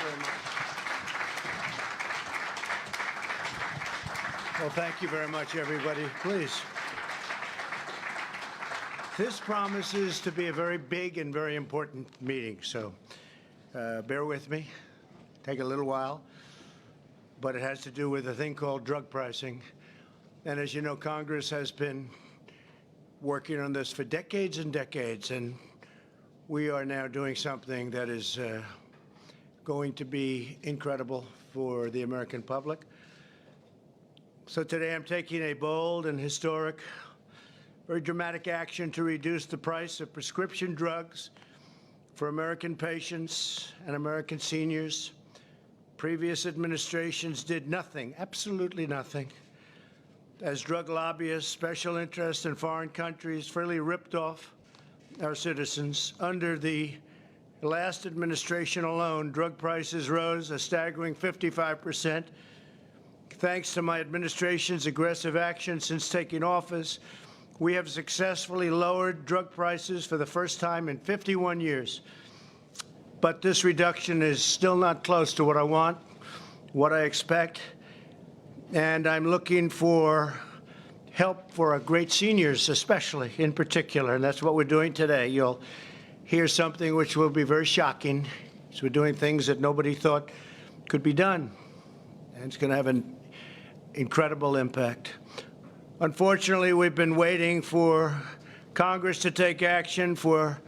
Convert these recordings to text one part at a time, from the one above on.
very much. Well, thank you very much, everybody. Please. This promises to be a very big and very important meeting, so bear with me. Take a little while, but it has to do with a thing called drug pricing. And as you know, Congress has been working on this for decades and decades, and we are now doing something that is going to be incredible for the American public. So today I'm taking a bold and historic, very dramatic action to reduce the price of prescription drugs for American patients and American seniors. Previous administrations did nothing, absolutely nothing, as drug lobbyists, special interests in foreign countries freely ripped off our citizens. Under the last administration alone, drug prices rose a staggering 55%. Thanks to my administration's aggressive action since taking office, we have successfully lowered drug prices for the first time in 51 years. But this reduction is still not close to what I want, what I expect, and I'm looking for help for our great seniors, especially in particular, and that's what we're doing today. You'll hear something which will be very shocking. So we're doing things that nobody thought could be done, and it's going to have an incredible impact. Unfortunately, we've been waiting for Congress to take action for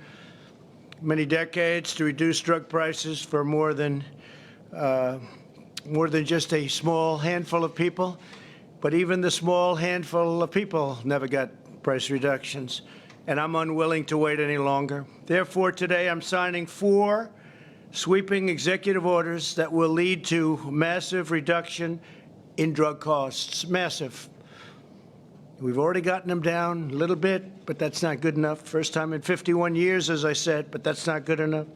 many decades to reduce drug prices for more than just a small handful of people. But even the small handful of people never got price reductions, and I'm unwilling to wait any longer. Therefore, today I'm signing 4 sweeping executive orders that will lead to massive reduction in drug costs, massive. We've already gotten them down a little bit, but that's not good enough. First time in 51 years, as I said, but that's not good enough.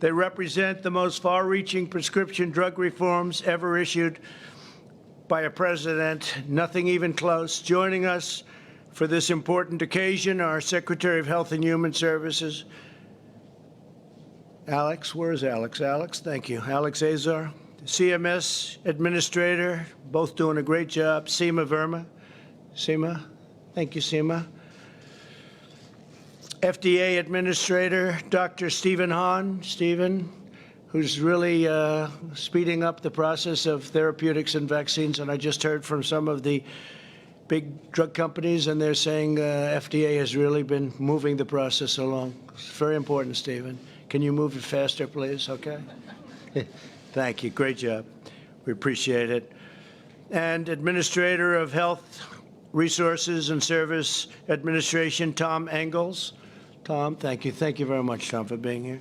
They represent the most far-reaching prescription drug reforms ever issued by a president, nothing even close. Joining us for this important occasion, our Secretary of Health and Human Services, Alex. Where is Alex? Alex, thank you. Alex Azar. CMS Administrator, both doing a great job. Seema Verma. Seema, thank you, Seema. FDA Administrator, Dr. Stephen Hahn. Stephen, who's really speeding up the process of therapeutics and vaccines. And I just heard from some of the big drug companies, and they're saying FDA has really been moving the process along. It's very important, Stephen. Can you move it faster, please? Okay. Thank you. Great job. We appreciate it. And Administrator of Health Resources and Service Administration, Tom Engels. Tom, thank you. Thank you very much, Tom, for being here.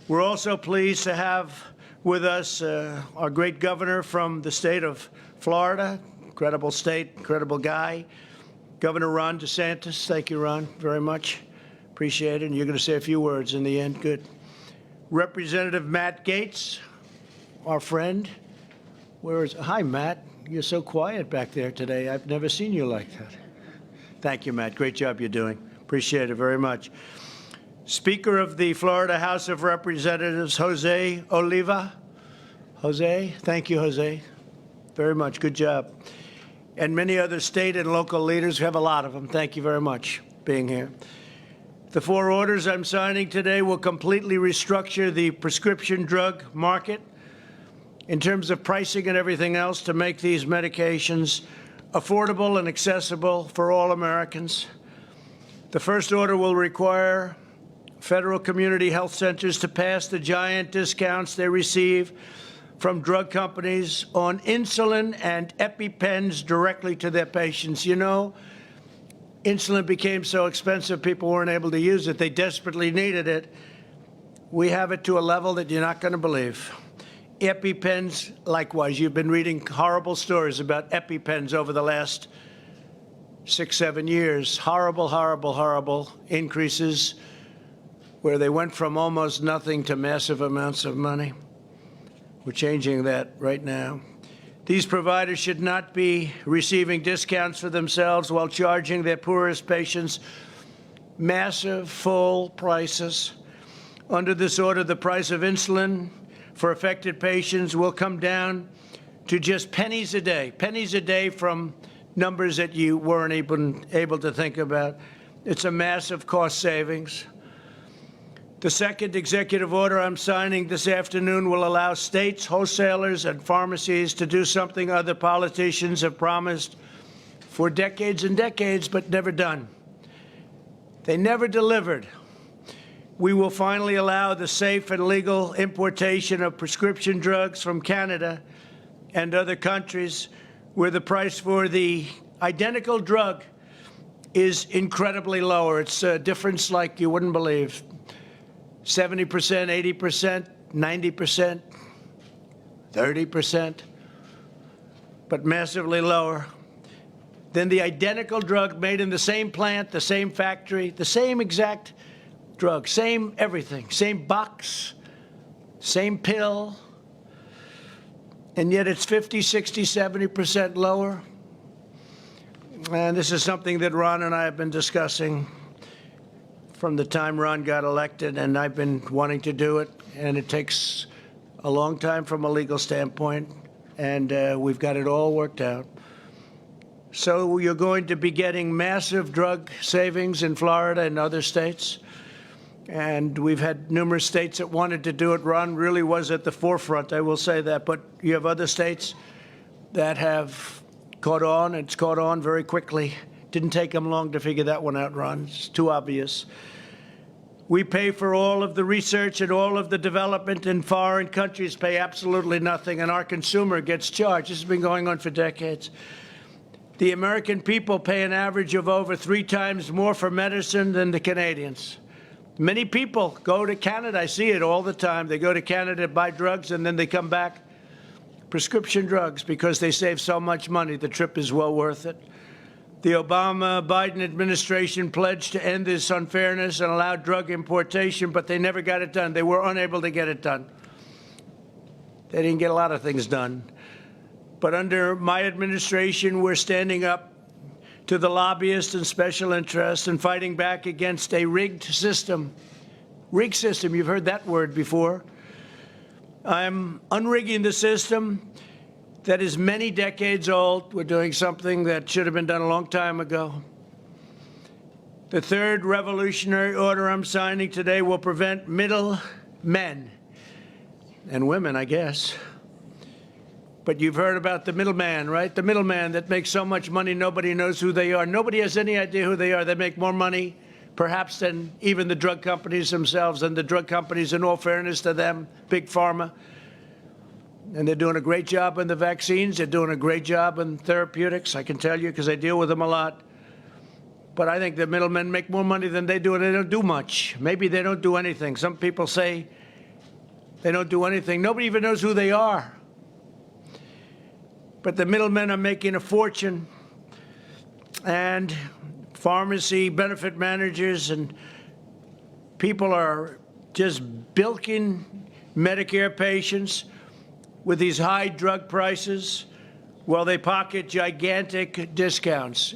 We're also pleased to have with us our great governor from the state of Florida. Incredible state, incredible guy. Governor Ron DeSantis. Thank you, Ron, very much. Appreciate it. And you're going to say a few words in the end. Good. Representative Matt Gaetz, our friend. Hi, Matt. You're so quiet back there today. I've never seen you like that. Thank you, Matt. Great job you're doing. Appreciate it very much. Speaker of the Florida House of Representatives, Jose Oliva. Jose, thank you, Jose. Very much. Good job. And many other state and local leaders. We have a lot of them. Thank you very much for being here. The 4 orders I'm signing today will completely restructure the prescription drug market in terms of pricing and everything else to make these medications affordable and accessible for all Americans. The first order will require federal community health centers to pass the giant discounts they receive from drug companies on insulin and EpiPens directly to their patients. You know, insulin became so expensive, people weren't able to use it. They desperately needed it. We have it to a level that you're not going to believe. EpiPens, likewise. You've been reading horrible stories about EpiPens over the last 6, 7 years. Horrible, horrible, horrible increases where they went from almost nothing to massive amounts of money. We're changing that right now. These providers should not be receiving discounts for themselves while charging their poorest patients massive full prices. Under this order, the price of insulin for affected patients will come down to just pennies a day from numbers that you weren't even able to think about. It's a massive cost savings. The second executive order I'm signing this afternoon will allow states, wholesalers, and pharmacies to do something other politicians have promised for decades and decades, but never done. They never delivered. We will finally allow the safe and legal importation of prescription drugs from Canada and other countries where the price for the identical drug is incredibly lower. It's a difference like you wouldn't believe. 70%, 80%, 90%, 30%, but massively lower than the identical drug made in the same plant, the same factory, the same exact drug, same everything, same box, same pill, and yet it's 50, 60, 70% lower. And this is something that Ron and I have been discussing from the time Ron got elected, and I've been wanting to do it, and it takes a long time from a legal standpoint, and we've got it all worked out. So you're going to be getting massive drug savings in Florida and other states, and we've had numerous states that wanted to do it. Ron really was at the forefront, I will say that, but you have other states that have caught on. It's caught on very quickly. Didn't take them long to figure that one out, Ron. It's too obvious. We pay for all of the research and all of the development, and foreign countries pay absolutely nothing, and our consumer gets charged. This has been going on for decades. The American people pay an average of over 3 times more for medicine than the Canadians. Many people go to Canada. I see it all the time. They go to Canada to buy drugs, and then they come back, prescription drugs, because they save so much money. The trip is well worth it. The Obama-Biden administration pledged to end this unfairness and allow drug importation, but they never got it done. They were unable to get it done. They didn't get a lot of things done. But under my administration, we're standing up to the lobbyists and special interests and fighting back against a rigged system. Rigged system, you've heard that word before. I'm unrigging the system that is many decades old. We're doing something that should have been done a long time ago. The third revolutionary order I'm signing today will prevent middlemen and women, I guess. But you've heard about the middleman, right? The middleman that makes so much money nobody knows who they are. Nobody has any idea who they are. They make more money, perhaps, than even the drug companies themselves. And the drug companies, in all fairness to them, Big Pharma, and they're doing a great job in the vaccines. They're doing a great job in therapeutics, I can tell you, because I deal with them a lot. But I think the middlemen make more money than they do, and they don't do much. Maybe they don't do anything. Some people say they don't do anything. Nobody even knows who they are. But the middlemen are making a fortune, and pharmacy benefit managers and people are just bilking Medicare patients with these high drug prices while they pocket gigantic discounts.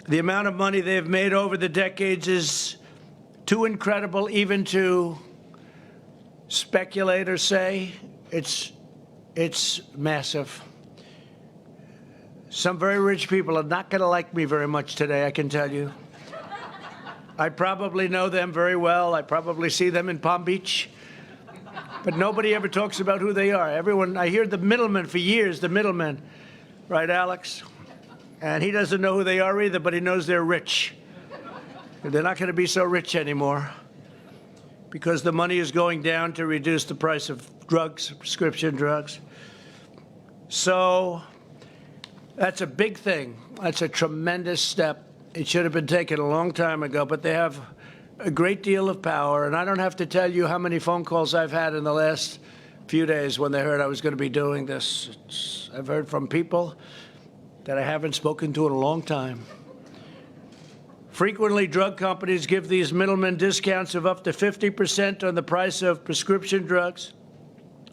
The amount of money they've made over the decades is too incredible even to speculate or say. It's massive. Some very rich people are not going to like me very much today, I can tell you. I probably know them very well. I probably see them in Palm Beach. But nobody ever talks about who they are. Everyone, I hear the middleman for years, the middleman. Right, Alex? And he doesn't know who they are either, but he knows they're rich. They're not going to be so rich anymore because the money is going down to reduce the price of drugs, prescription drugs. So that's a big thing. That's a tremendous step. It should have been taken a long time ago, but they have a great deal of power, and I don't have to tell you how many phone calls I've had in the last few days when they heard I was going to be doing this. I've heard from people that I haven't spoken to in a long time. Frequently, drug companies give these middlemen discounts of up to 50% on the price of prescription drugs,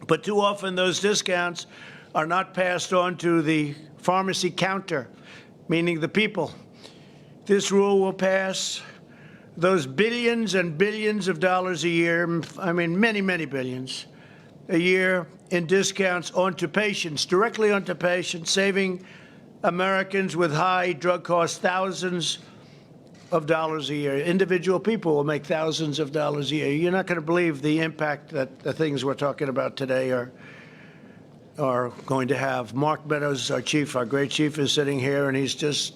but too often those discounts are not passed on to the pharmacy counter, meaning the people. This rule will pass those billions and billions of dollars a year, I mean, many, many billions a year in discounts onto patients, directly onto patients, saving Americans with high drug costs thousands of dollars a year. Individual people will make thousands of dollars a year. You're not going to believe the impact that the things we're talking about today are going to have. Mark Meadows, our great chief, is sitting here, and he's just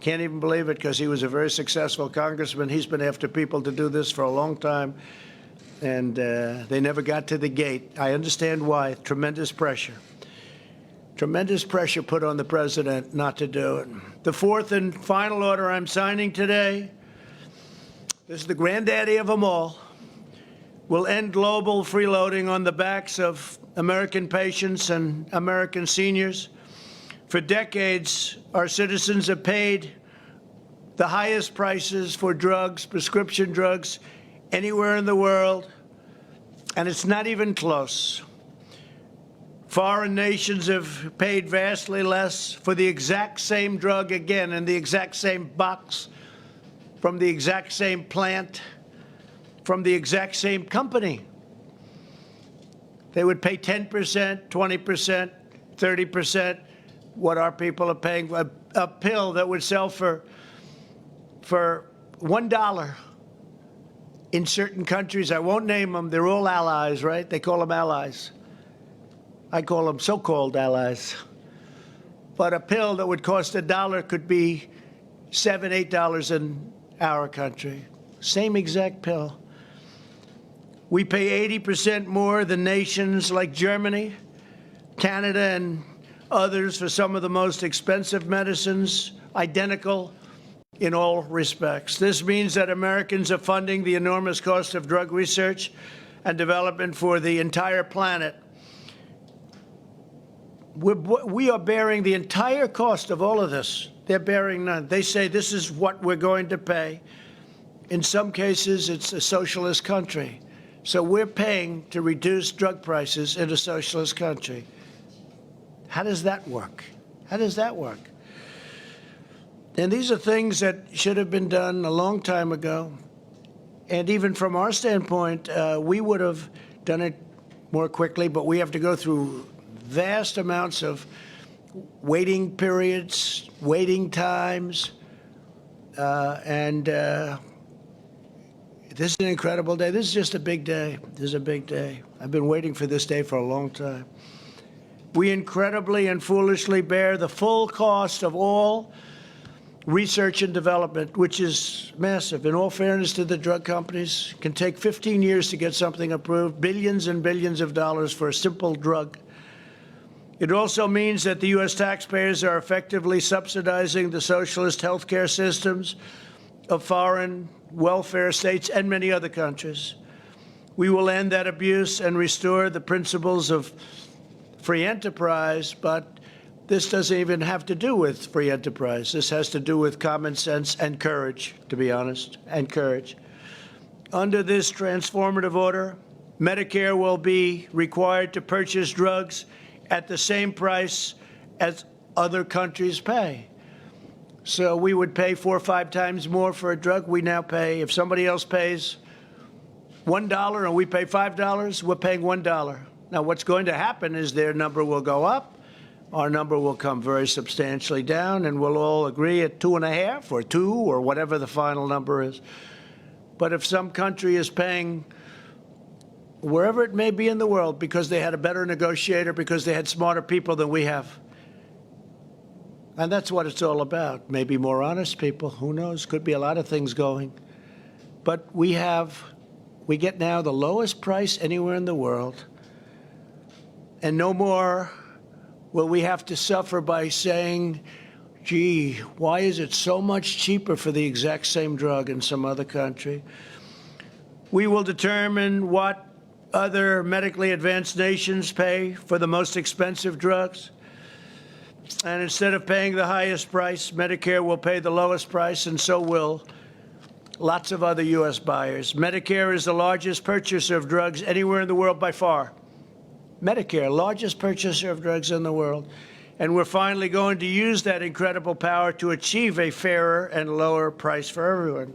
can't even believe it because he was a very successful congressman. He's been after people to do this for a long time, and they never got to the gate. I understand why. Tremendous pressure. Tremendous pressure put on the president not to do it. The fourth and final order I'm signing today, this is the granddaddy of them all, will end global freeloading on the backs of American patients and American seniors. For decades, our citizens have paid the highest prices for drugs, prescription drugs, anywhere in the world, and it's not even close. Foreign nations have paid vastly less for the exact same drug, again, in the exact same box, from the exact same plant, from the exact same company. They would pay 10%, 20%, 30%, what our people are paying. A pill that would sell for $1 in certain countries. I won't name them. They're all allies, right? They call them allies. I call them so-called allies. But a pill that would cost $1 could be $7, $8 in our country. Same exact pill. We pay 80% more than nations like Germany, Canada, and others for some of the most expensive medicines, identical in all respects. This means that Americans are funding the enormous cost of drug research and development for the entire planet. We are bearing the entire cost of all of this. They're bearing none. They say this is what we're going to pay. In some cases, it's a socialist country. So we're paying to reduce drug prices in a socialist country. How does that work? How does that work? And these are things that should have been done a long time ago. And even from our standpoint, we would have done it more quickly, but we have to go through vast amounts of waiting periods, waiting times, and this is an incredible day. This is just a big day. This is a big day. I've been waiting for this day for a long time. We incredibly and foolishly bear the full cost of all research and development, which is massive. In all fairness to the drug companies, it can take 15 years to get something approved, billions and billions of dollars for a simple drug. It also means that the U.S. taxpayers are effectively subsidizing the socialist healthcare systems of foreign welfare states and many other countries. We will end that abuse and restore the principles of free enterprise, but this doesn't even have to do with free enterprise. This has to do with common sense and courage, to be honest, and courage. Under this transformative order, Medicare will be required to purchase drugs at the same price as other countries pay. So we would pay 4 or 5 times more for a drug. We now pay, if somebody else pays $1 and we pay $5, we're paying $1. Now, what's going to happen is their number will go up, our number will come very substantially down, and we'll all agree at 2.5 or 2 or whatever the final number is. But if some country is paying wherever it may be in the world because they had a better negotiator, because they had smarter people than we have, and that's what it's all about. Maybe more honest people, who knows? Could be a lot of things going. But we get now the lowest price anywhere in the world. And no more will we have to suffer by saying, gee, why is it so much cheaper for the exact same drug in some other country? We will determine what other medically advanced nations pay for the most expensive drugs. And instead of paying the highest price, Medicare will pay the lowest price, and so will lots of other U.S. buyers. Medicare is the largest purchaser of drugs anywhere in the world by far. Medicare, largest purchaser of drugs in the world. And we're finally going to use that incredible power to achieve a fairer and lower price for everyone.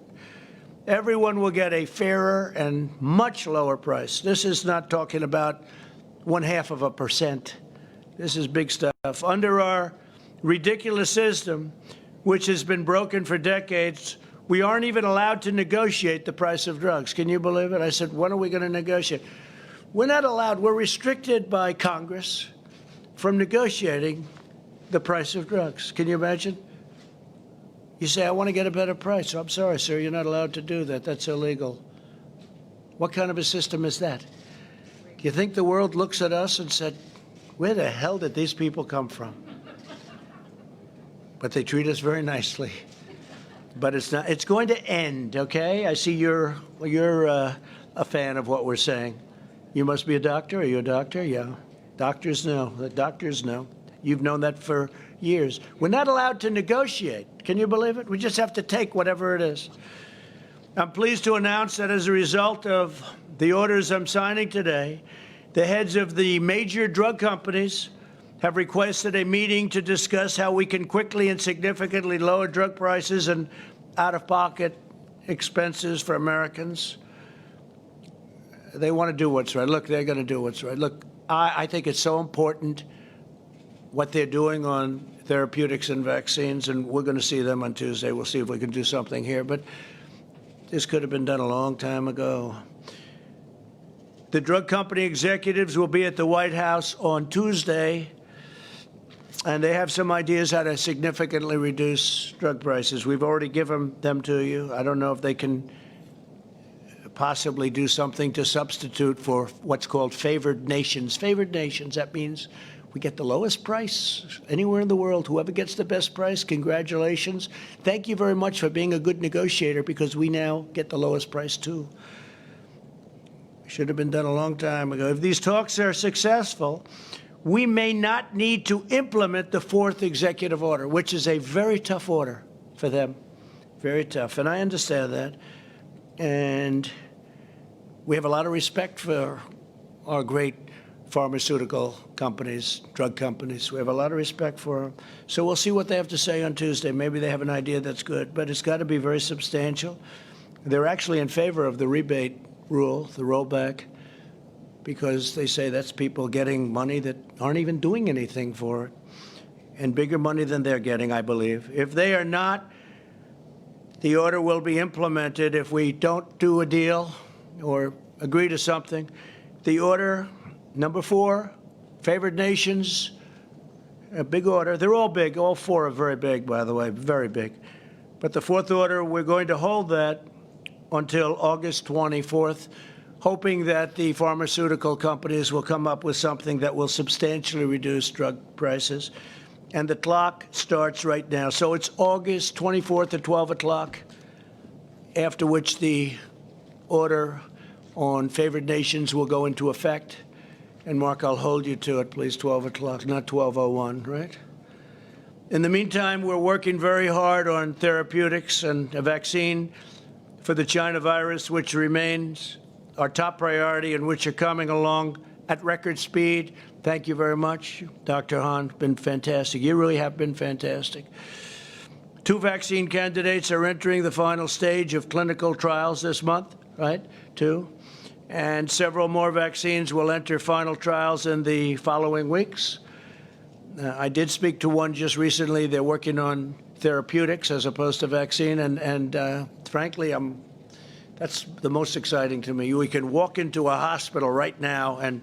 everyone will get a fairer and much lower price. This is not talking about 0.5%. This is big stuff. Under our ridiculous system, which has been broken for decades, we aren't even allowed to negotiate the price of drugs. Can you believe it? I said, when are we going to negotiate? We're not allowed. We're restricted by Congress from negotiating the price of drugs. Can you imagine? You say, I want to get a better price. I'm sorry, sir, you're not allowed to do that. That's illegal. What kind of a system is that? You think the world looks at us and said, where the hell did these people come from? But they treat us very nicely. But it's not. It's going to end, okay? I see you're a fan of what we're saying. You must be a doctor. Are you a doctor? Yeah. Doctors know. The doctors know. You've known that for years. We're not allowed to negotiate. Can you believe it? We just have to take whatever it is. I'm pleased to announce that as a result of the orders I'm signing today, the heads of the major drug companies have requested a meeting to discuss how we can quickly and significantly lower drug prices and out-of-pocket expenses for Americans. They want to do what's right. Look, they're going to do what's right. Look, I think it's so important what they're doing on therapeutics and vaccines, and we're going to see them on Tuesday. We'll see if we can do something here. But this could have been done a long time ago. The drug company executives will be at the White House on Tuesday, and they have some ideas how to significantly reduce drug prices. We've already given them to you. I don't know if they can possibly do something to substitute for what's called favored nations. Favored nations, that means we get the lowest price anywhere in the world. Whoever gets the best price, congratulations. Thank you very much for being a good negotiator, because we now get the lowest price too. Should have been done a long time ago. If these talks are successful, we may not need to implement the fourth executive order, which is a very tough order for them. Very tough. And I understand that. And we have a lot of respect for our great pharmaceutical companies, drug companies. We have a lot of respect for them. So we'll see what they have to say on Tuesday. Maybe they have an idea that's good, but it's got to be very substantial. They're actually in favor of the rebate rule, the rollback, because they say that's people getting money that aren't even doing anything for it, and bigger money than they're getting, I believe. If they are not, the order will be implemented. If we don't do a deal or agree to something, the order, number 4, favored nations, a big order. They're all big. All 4 are very big, by the way, very big. But the 4th order, we're going to hold that until August 24th, hoping that the pharmaceutical companies will come up with something that will substantially reduce drug prices. And the clock starts right now. So it's August 24th at 12 o'clock, after which the order on favored nations will go into effect. And, Mark, I'll hold you to it, please, 12 o'clock, not 12:01, right? In the meantime, we're working very hard on therapeutics and a vaccine for the China virus, which remains our top priority and which are coming along at record speed. Thank you very much, Dr. Hahn. Been fantastic. You really have been fantastic. 2 vaccine candidates are entering the final stage of clinical trials this month, right? 2. And several more vaccines will enter final trials in the following weeks. I did speak to one just recently. They're working on therapeutics as opposed to vaccine, and frankly, that's the most exciting to me. We can walk into a hospital right now and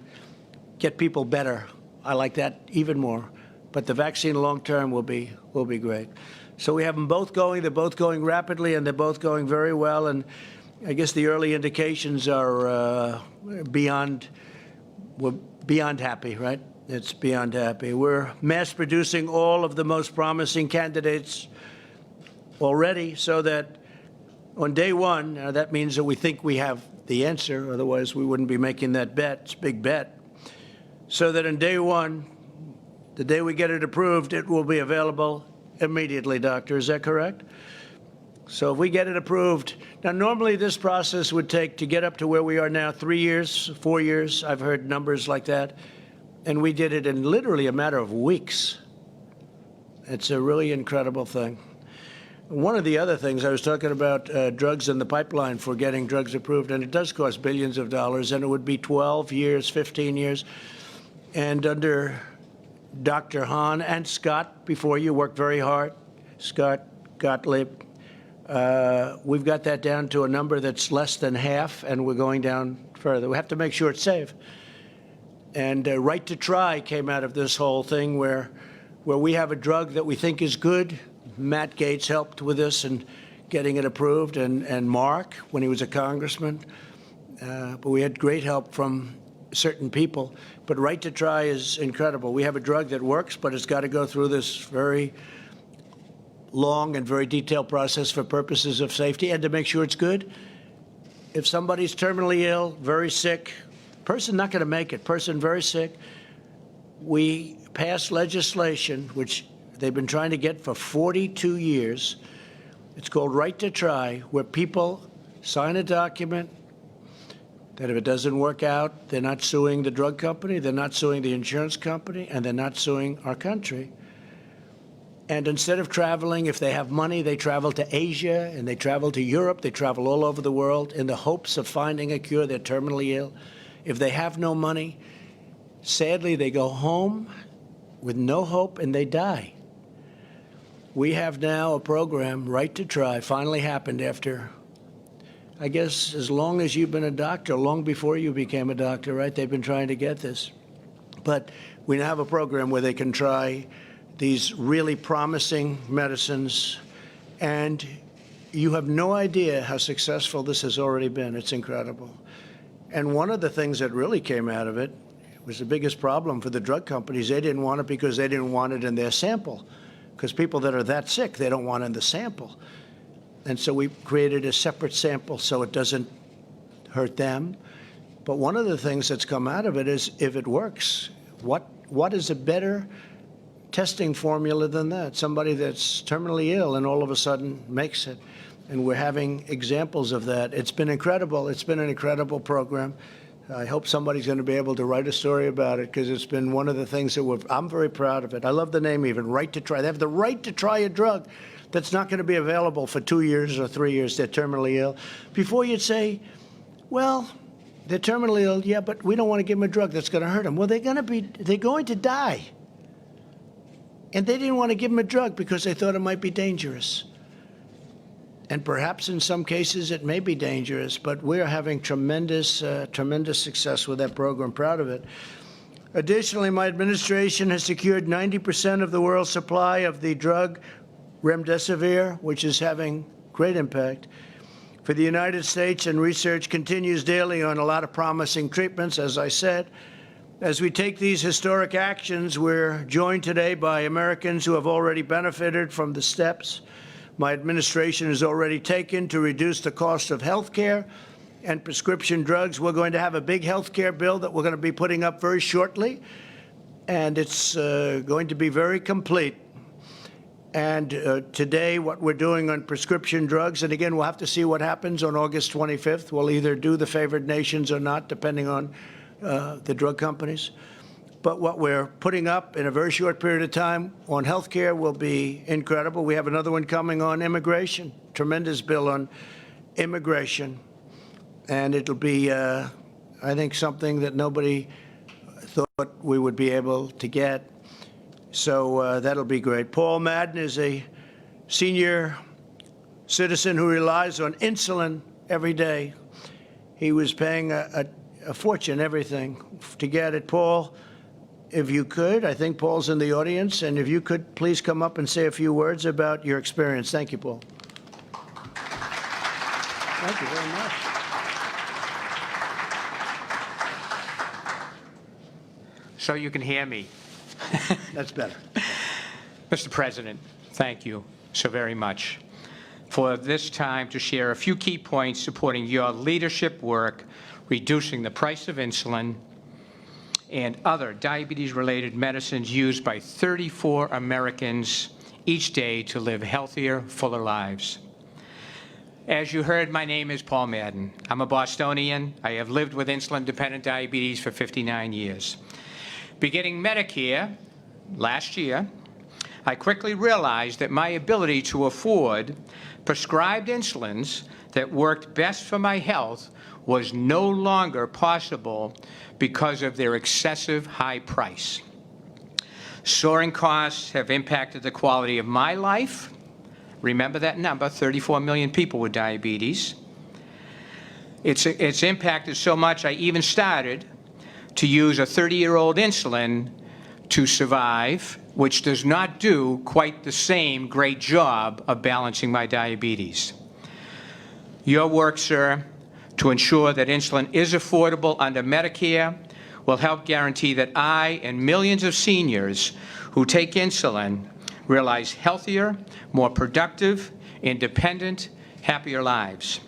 get people better. I like that even more. But the vaccine long-term will be great. So we have them both going. They're both going rapidly, and they're both going very well. And I guess the early indications are beyond happy, right? It's beyond happy. We're mass producing all of the most promising candidates already, so that on day 1, that means that we think we have the answer. Otherwise, we wouldn't be making that bet. It's a big bet. So that on day 1, the day we get it approved, it will be available immediately, Doctor. Is that correct? So if we get it approved, now normally this process would take to get up to where we are now 3 years, 4 years. I've heard numbers like that. And we did it in literally a matter of weeks. It's a really incredible thing. One of the other things, I was talking about drugs in the pipeline for getting drugs approved, and it does cost billions of dollars, and it would be 12 years, 15 years. And under Dr. Hahn and Scott, before you, worked very hard, Scott Gottlieb, we've got that down to a number that's less than half, and we're going down further. We have to make sure it's safe. And Right to Try came out of this whole thing where we have a drug that we think is good. Matt Gaetz helped with this and getting it approved, and Mark when he was a congressman. But we had great help from certain people. But Right to Try is incredible. We have a drug that works, but it's got to go through this very long and very detailed process for purposes of safety and to make sure it's good. If somebody's terminally ill, very sick, person not going to make it, person very sick, we passed legislation, which they've been trying to get for 42 years. It's called Right to Try, where people sign a document that if it doesn't work out, they're not suing the drug company, they're not suing the insurance company, and they're not suing our country. And instead of traveling, if they have money, they travel to Asia and they travel to Europe, they travel all over the world in the hopes of finding a cure. They're terminally ill. If they have no money, sadly, they go home with no hope and they die. We have now a program, Right to Try, finally happened after, I guess, as long as you've been a doctor, long before you became a doctor, right? They've been trying to get this. But we now have a program where they can try these really promising medicines, and you have no idea how successful this has already been. It's incredible. And one of the things that really came out of it was the biggest problem for the drug companies. They didn't want it because they didn't want it in their sample, because people that are that sick, they don't want it in the sample. And so we created a separate sample so it doesn't hurt them. But one of the things that's come out of it is, if it works, what is a better testing formula than that? Somebody that's terminally ill and all of a sudden makes it. And we're having examples of that. It's been incredible. It's been an incredible program. I hope somebody's going to be able to write a story about it, because it's been one of the things that I'm very proud of it. I love the name even, Right to Try. They have the right to try a drug that's not going to be available for 2 years or 3 years. They're terminally ill. Before you'd say, well, they're terminally ill, yeah, but we don't want to give them a drug that's going to hurt them. Well, they're going to die. And they didn't want to give them a drug because they thought it might be dangerous. And perhaps in some cases it may be dangerous, but we're having tremendous success with that program. Proud of it. Additionally, my administration has secured 90% of the world's supply of the drug remdesivir, which is having great impact for the United States, and research continues daily on a lot of promising treatments, as I said. As we take these historic actions, we're joined today by Americans who have already benefited from the steps my administration has already taken to reduce the cost of health care and prescription drugs. We're going to have a big health care bill that we're going to be putting up very shortly, and it's going to be very complete. And today, what we're doing on prescription drugs, and again, we'll have to see what happens on August 25th. We'll either do the favored nations or not, depending on the drug companies. But what we're putting up in a very short period of time on health care will be incredible. We have another one coming on immigration, tremendous bill on immigration. And it'll be, I think, something that nobody thought we would be able to get. So that'll be great. Paul Madden is a senior citizen who relies on insulin every day. He was paying a fortune, everything, to get it. Paul, if you could, I think Paul's in the audience, and if you could please come up and say a few words about your experience. Thank you, Paul. Thank you very much. So you can hear me. That's better. Mr. President, thank you so very much for this time to share a few key points supporting your leadership work, reducing the price of insulin and other diabetes-related medicines used by 34 Americans each day to live healthier, fuller lives. As you heard, my name is Paul Madden. I'm a Bostonian. I have lived with insulin-dependent diabetes for 59 years. Beginning Medicare last year, I quickly realized that my ability to afford prescribed insulins that worked best for my health was no longer possible because of their excessive high price. Soaring costs have impacted the quality of my life. Remember that number, 34 million people with diabetes. It's impacted so much I even started to use a 30-year-old insulin to survive, which does not do quite the same great job of balancing my diabetes. Your work, sir, to ensure that insulin is affordable under Medicare will help guarantee that I and millions of seniors who take insulin realize healthier, more productive, independent, happier lives.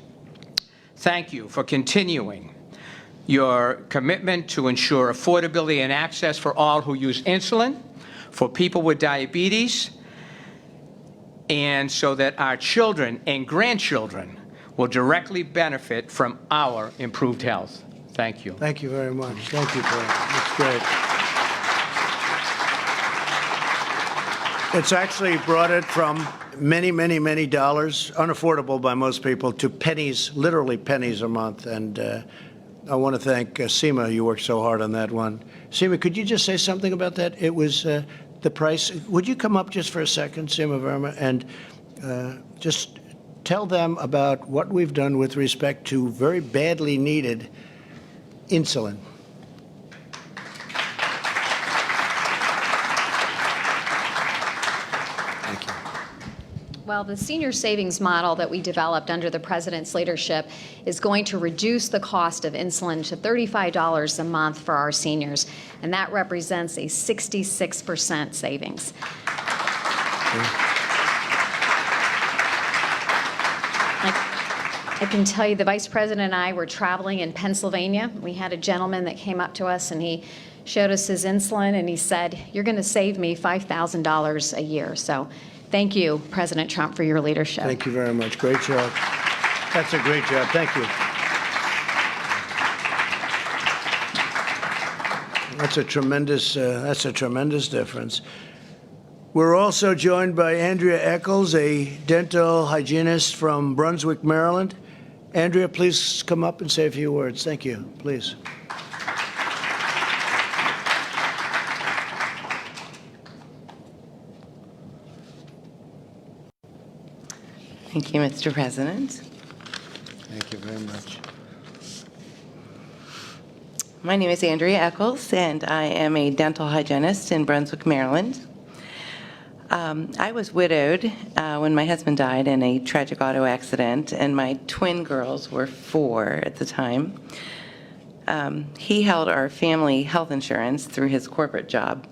Thank you for continuing your commitment to ensure affordability and access for all who use insulin, for people with diabetes, and so that our children and grandchildren will directly benefit from our improved health. Thank you. Thank you very much. Thank you, Paul. That's great. It's actually brought it from many, many, many dollars, unaffordable by most people, to pennies, literally pennies a month. And I want to thank Seema. You worked so hard on that one. Seema, could you just say something about that? It was the price. Would you come up just for a second, Seema Verma, and just tell them about what we've done with respect to very badly needed insulin. Thank you. Well, the senior savings model that we developed under the President's leadership is going to reduce the cost of insulin to $35 a month for our seniors, and that represents a 66% savings. I can tell you the Vice President and I were traveling in Pennsylvania. We had a gentleman that came up to us and he showed us his insulin and he said, "You're going to save me $5,000 a year." So thank you, President Trump, for your leadership. Thank you very much. Great job. That's a great job. Thank you. That's a tremendous difference. We're also joined by Andrea Eccles, a dental hygienist from Brunswick, Maryland. Andrea, please come up and say a few words. Thank you. Please. Thank you, Mr. President. Thank you very much. My name is Andrea Eccles, and I am a dental hygienist in Brunswick, Maryland. I was widowed when my husband died in a tragic auto accident, and my twin girls were 4 at the time. He held our family health insurance through his corporate job,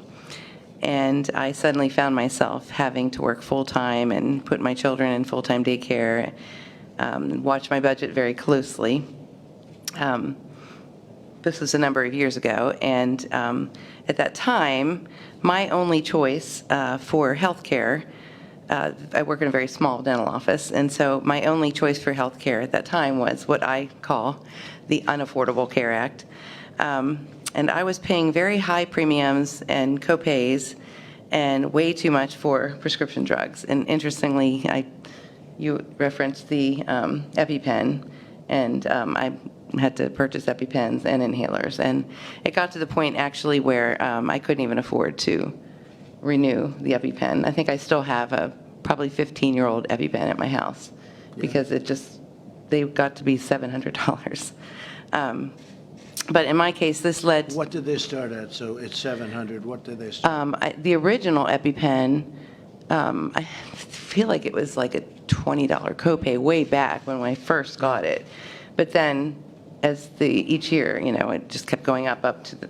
and I suddenly found myself having to work full-time and put my children in full-time daycare, watch my budget very closely. This was a number of years ago, and at that time, my only choice for health care, I work in a very small dental office, and so my only choice for health care at that time was what I call the Unaffordable Care Act. And I was paying very high premiums and co-pays and way too much for prescription drugs. And interestingly, you referenced the EpiPen, and I had to purchase EpiPens and inhalers. And it got to the point actually where I couldn't even afford to renew the EpiPen. I think I still have a probably 15-year-old EpiPen at my house because they got to be $700. But in my case, this led... What did they start at? So it's 700. What did they start? The original EpiPen, I feel like it was like a $20 copay way back when I first got it. But then as each year, it just kept going up to the...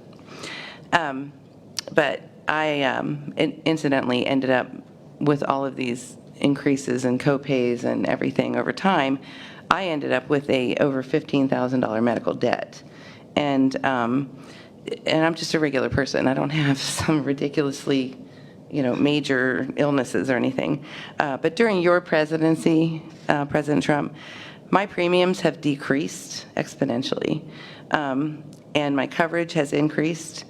But I incidentally ended up with all of these increases in copays and everything over time. I ended up with over $15,000 medical debt. And I'm just a regular person. I don't have some ridiculously, major illnesses or anything. But during your presidency, President Trump, my premiums have decreased exponentially, and my coverage has increased.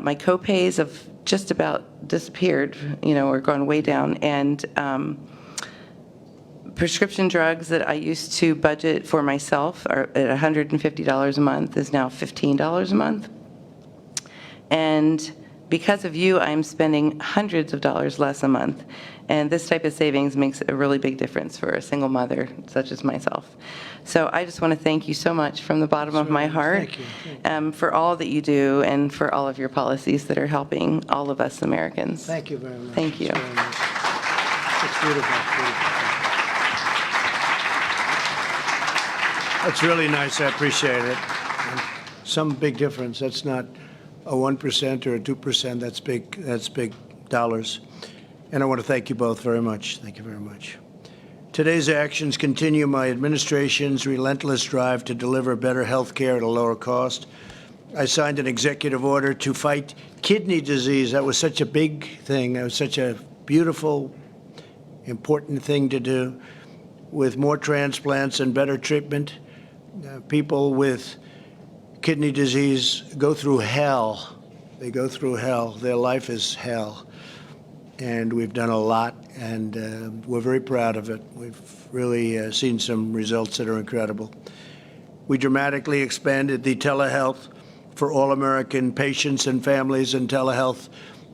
my co-pays have just about disappeared, or gone way down. And prescription drugs that I used to budget for myself are at $150 a month is now $15 a month. And because of you, I'm spending hundreds of dollars less a month. And this type of savings makes a really big difference for a single mother such as myself. So I just want to thank you so much from the bottom of my heart for all that you do and for all of your policies that are helping all of us Americans. Thank you very much. Thank you. It's very much. It's beautiful. That's really nice. I appreciate it. And some big difference. That's not a 1% or a 2%. That's big. That's big dollars. And I want to thank you both very much. Thank you very much. Today's actions continue my administration's relentless drive to deliver better health care at a lower cost. I signed an executive order to fight kidney disease. That was such a big thing. That was such a beautiful, important thing to do. With more transplants and better treatment, people with kidney disease go through hell. They go through hell. Their life is hell. And we've done a lot, and we're very proud of it. We've really seen some results that are incredible. We dramatically expanded the telehealth for all American patients and families, and telehealth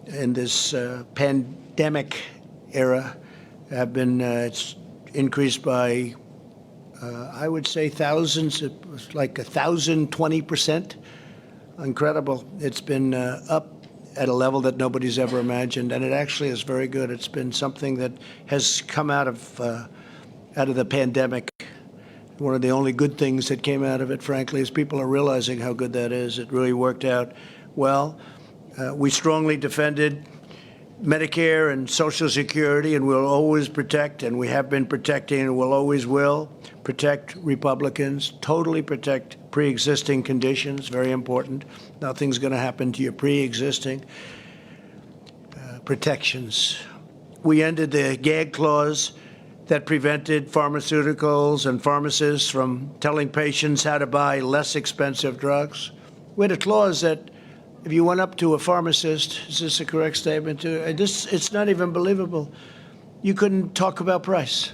in this pandemic era have been it's increased by, I would say, thousands. It was like 1,020%. Incredible. It's been up at a level that nobody's ever imagined, and it actually is very good. It's been something that has come out of the pandemic. One of the only good things that came out of it, frankly, is people are realizing how good that is. It really worked out well. We strongly defended Medicare and Social Security, and we'll always protect, and we have been protecting, and we'll always will protect Republicans, totally protect pre-existing conditions, very important. Nothing's going to happen to your pre-existing protections. We ended the gag clause that prevented pharmaceuticals and pharmacists from telling patients how to buy less expensive drugs. We had a clause that if you went up to a pharmacist, is this a correct statement? It's not even believable. You couldn't talk about price.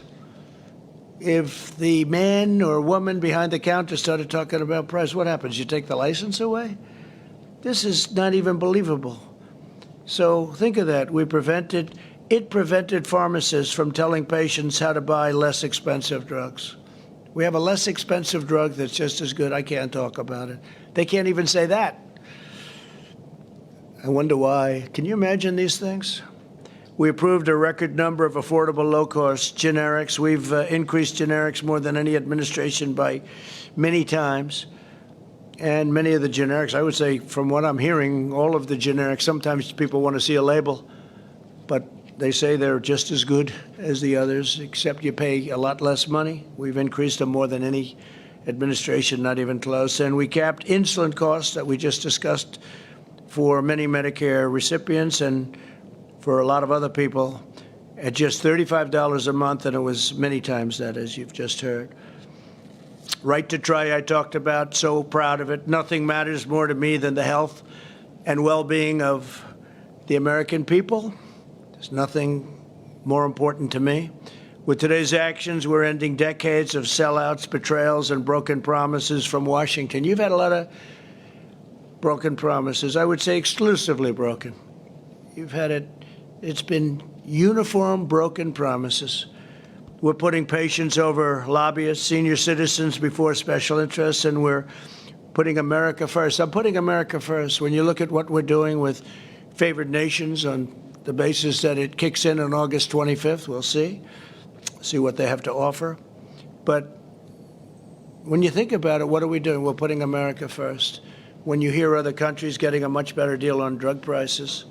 If the man or woman behind the counter started talking about price, what happens? You take the license away? This is not even believable. So think of that. It prevented pharmacists from telling patients how to buy less expensive drugs. We have a less expensive drug that's just as good. I can't talk about it. They can't even say that. I wonder why. Can you imagine these things? We approved a record number of affordable, low-cost generics. We've increased generics more than any administration by many times. And many of the generics, I would say, from what I'm hearing, all of the generics, sometimes people want to see a label, but they say they're just as good as the others, except you pay a lot less money. We've increased them more than any administration, not even close. And we capped insulin costs that we just discussed for many Medicare recipients and for a lot of other people at just $35 a month, and it was many times that, as you've just heard. Right to Try, I talked about, so proud of it. Nothing matters more to me than the health and well-being of the American people. There's nothing more important to me. With today's actions, we're ending decades of sellouts, betrayals, and broken promises from Washington. You've had a lot of broken promises. I would say exclusively broken. You've had it. It's been uniform broken promises. We're putting patients over lobbyists, senior citizens before special interests, and we're putting America first. I'm putting America first. When you look at what we're doing with favored nations on the basis that it kicks in on August 25th, we'll see what they have to offer. But when you think about it, what are we doing? We're putting America first. When you hear other countries getting a much better deal on drug prices,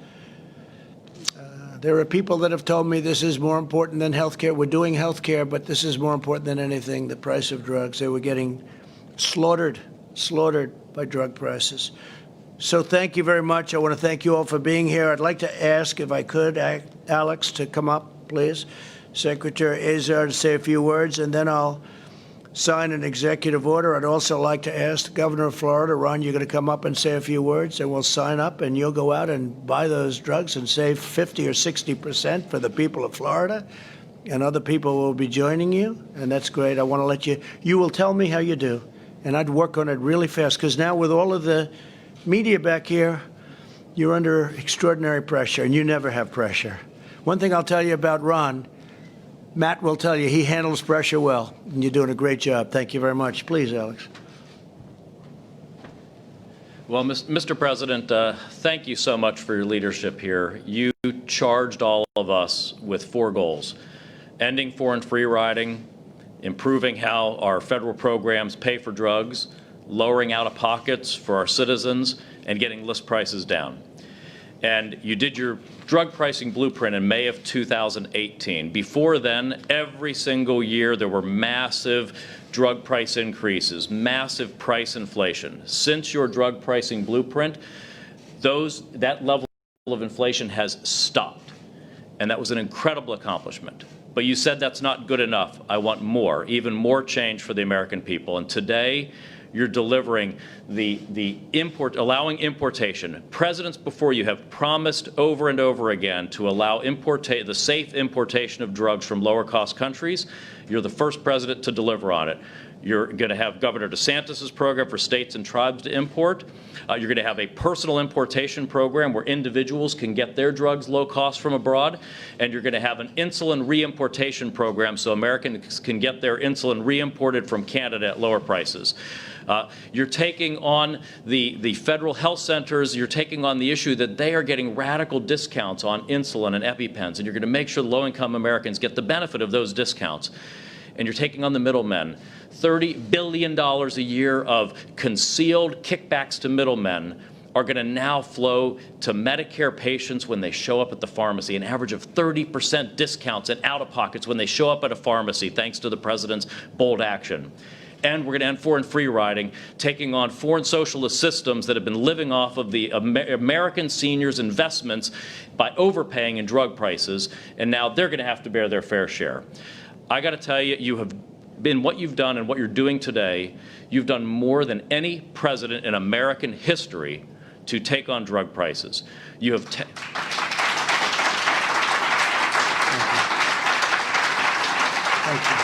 there are people that have told me this is more important than health care. We're doing health care, but this is more important than anything, the price of drugs. They were getting slaughtered by drug prices. So thank you very much. I want to thank you all for being here. I'd like to ask, if I could, Alex, to come up, please. Secretary Azar to say a few words, and then I'll sign an executive order. I'd also like to ask the governor of Florida, Ron, you're going to come up and say a few words, and we'll sign up, and you'll go out and buy those drugs and save 50 or 60% for the people of Florida, and other people will be joining you, and that's great. I want to let you will tell me how you do, and I'd work on it really fast, because now with all of the media back here, you're under extraordinary pressure, and you never have pressure. One thing I'll tell you about Ron, Matt will tell you he handles pressure well, and you're doing a great job. Thank you very much. Please, Alex. Well, Mr. President, thank you so much for your leadership here. You charged all of us with 4 goals: ending foreign free riding, improving how our federal programs pay for drugs, lowering out-of-pockets for our citizens, and getting list prices down. And you did your drug pricing blueprint in May of 2018. Before then, every single year there were massive drug price increases, massive price inflation. Since your drug pricing blueprint, that level of inflation has stopped. And that was an incredible accomplishment. But you said that's not good enough. I want more, even more change for the American people. And today, you're delivering allowing importation. Presidents before you have promised over and over again to allow the safe importation of drugs from lower-cost countries. You're the first president to deliver on it. You're going to have Governor DeSantis' program for states and tribes to import. You're going to have a personal importation program where individuals can get their drugs low cost from abroad. And you're going to have an insulin reimportation program so Americans can get their insulin reimported from Canada at lower prices. You're taking on the federal health centers. You're taking on the issue that they are getting radical discounts on insulin and EpiPens, and you're going to make sure low-income Americans get the benefit of those discounts. And you're taking on the middlemen. $30 billion a year of concealed kickbacks to middlemen are going to now flow to Medicare patients when they show up at the pharmacy, an average of 30% discounts and out-of-pockets when they show up at a pharmacy, thanks to the president's bold action. And we're going to end foreign free riding, taking on foreign socialist systems that have been living off of the American seniors' investments by overpaying in drug prices, and now they're going to have to bear their fair share. I got to tell you, you have been what you've done and what you're doing today, you've done more than any president in American history to take on drug prices. You have Thank you.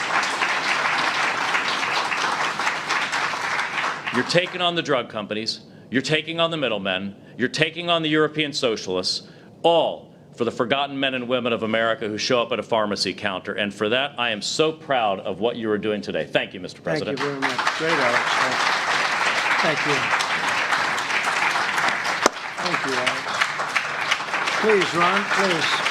You're taking on the drug companies, you're taking on the middlemen, you're taking on the European socialists, all for the forgotten men and women of America who show up at a pharmacy counter. And for that, I am so proud of what you are doing today. Thank you, Mr. President. Thank you very much. Great, Alex. Thank you. Thank you, Alex. Please, Ron, please.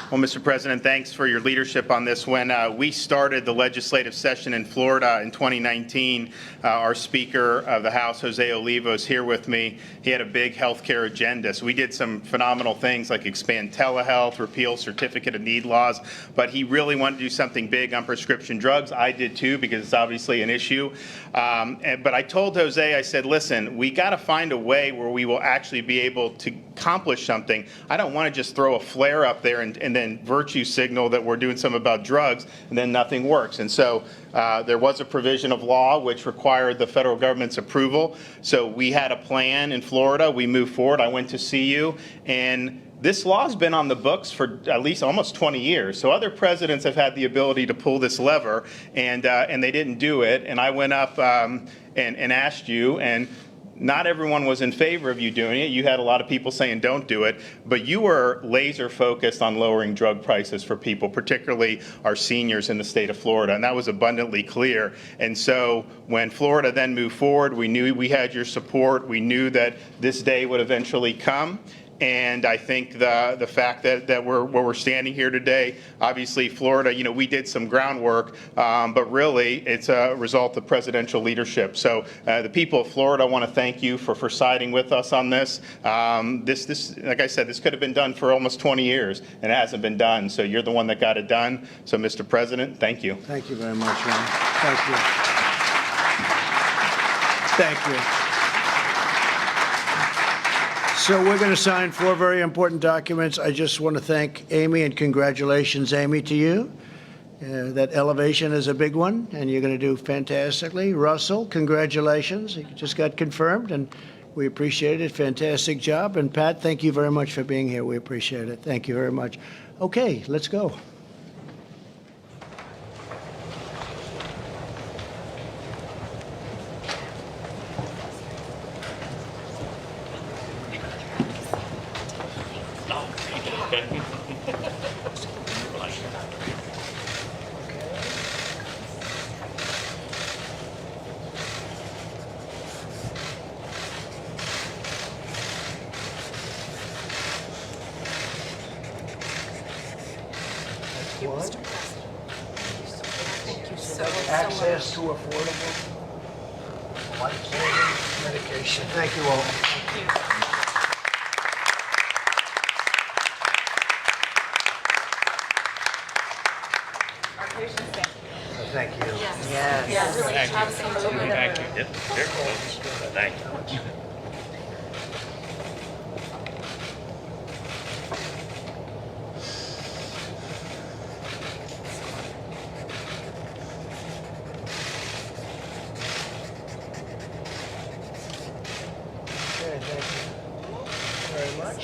Well, Mr. President, thanks for your leadership on this. When we started the legislative session in Florida in 2019, our Speaker of the House, Jose Oliva, is here with me. He had a big health care agenda. So we did some phenomenal things like expand telehealth, repeal certificate of need laws, but he really wanted to do something big on prescription drugs. I did too, because it's obviously an issue. But I told Jose, I said, listen, we got to find a way where we will actually be able to accomplish something. I don't want to just throw a flare up there and then virtue signal that we're doing something about drugs, and then nothing works. And so there was a provision of law which required the federal government's approval. So we had a plan in Florida. We moved forward. I went to see you, and this law's been on the books for at least almost 20 years. So other presidents have had the ability to pull this lever, and they didn't do it. And I went up and asked you, and not everyone was in favor of you doing it. You had a lot of people saying don't do it, but you were laser focused on lowering drug prices for people, particularly our seniors in the state of Florida, and that was abundantly clear. And so when Florida then moved forward, we knew we had your support. We knew that this day would eventually come. And I think the fact that we're standing here today, obviously Florida, we did some groundwork, but really it's a result of presidential leadership. So the people of Florida want to thank you for siding with us on this. This, like I said, this could have been done for almost 20 years, and it hasn't been done. So you're the one that got it done. So, Mr. President, thank you. Thank you very much, Ron. Thank you. Thank you. So we're going to sign 4 very important documents. I just want to thank Amy, and congratulations, Amy, to you. That elevation is a big one, and you're going to do fantastically. Russell, congratulations. You just got confirmed, and we appreciate it. Fantastic job. And Pat, thank you very much for being here. We appreciate it. Thank you very much. Okay, let's go. Access to affordable, life-saving medication. Thank you all. Thank you. Thank you. Okay, thank you very much.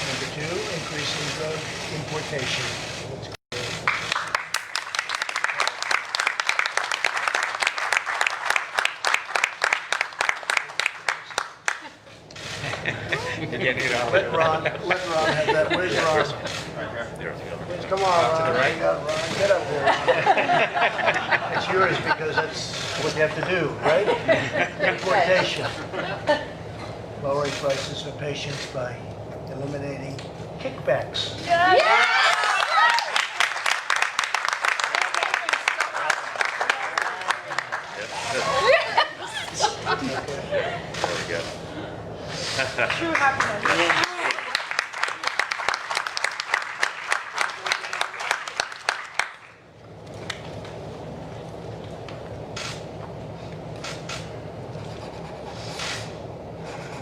Number 2, increasing drug importation. Let's go. Let Ron have that. Where's Ron? Come on, Ron. Hang on, Ron. Get up there. It's yours because that's what you have to do, right? Importation. Lowering prices for patients by eliminating kickbacks.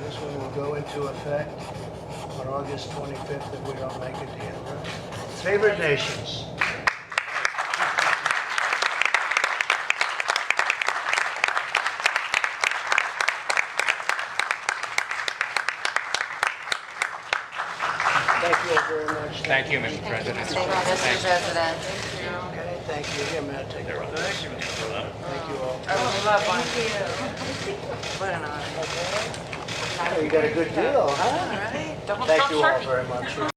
This one will go into effect on August 25th if we don't make it here. Favored nations. Thank you all very much. Thank you, Mr. President. Mr. President. Okay, thank you. Here, Matt, take it. Thank you all. What an honor. You got a good deal, huh? All right. Thank you all very much.